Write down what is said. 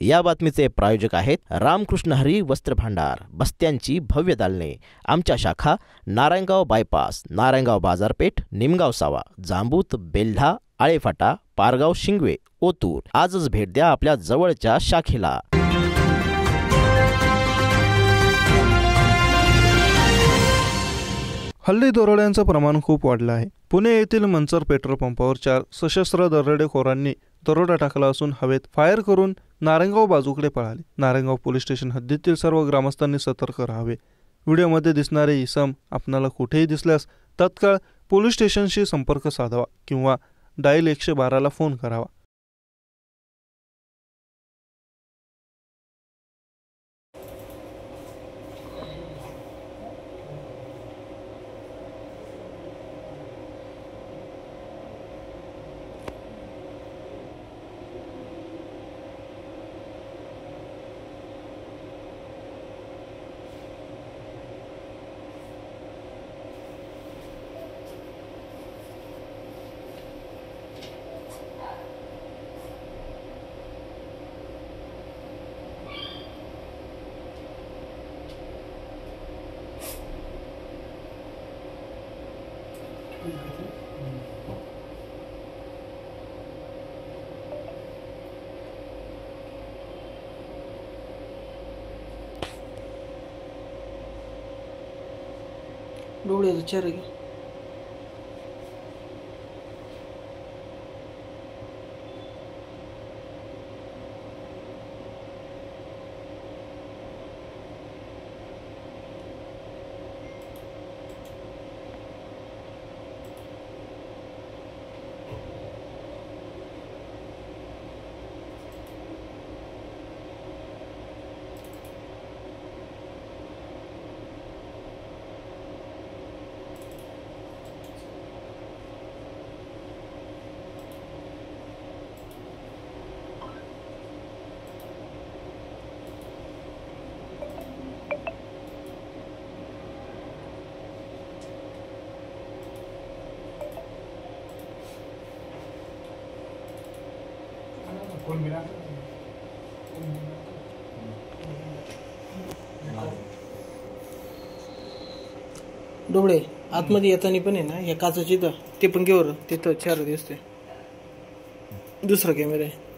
या बातमीचे प्रायोजक आहेत रामकृष्ण हरी वस्त्र भांडार, बस्त्यांची भव्य दालने। आमच्या शाखा नारायणगाव बायपास, नारायणगाव बाजारपेठ, निमगाव सावा, जांबूत, बेल्ढा, आळेफाटा, पारगाव, शिंगवे, ओतूर। आजच भेट द्या आपल्या जवळच्या शाखेला। हल्ली दरोड्यांचं प्रमाण खूप वाढलं आहे। पुणे येथील मंचर पेट्रोल पंपावर 4 सशस्त्र दरोडेखोरांनी दरोडा टाकला असून हवेत फायर करून नारायणगाव बाजूकडे पळाले। नारायणगाव पोलीस स्टेशन हद्दीतील सर्व ग्रामस्थांनी सतर्क राहावे। व्हिडिओमध्ये दिसणारे इसम आपणाला कुठेही दिसल्यास तत्काळ पोलीस स्टेशनशी संपर्क साधावा किंवा डायल 112ला फोन करावा। डोळ्याचं चेहरा घे। डोळे आतमध्ये येताना पण आहे ना, या काचाची इथं ते पण घेवर तिथं चेहरा दिसतोय। दुसरा कॅमेरा आहे।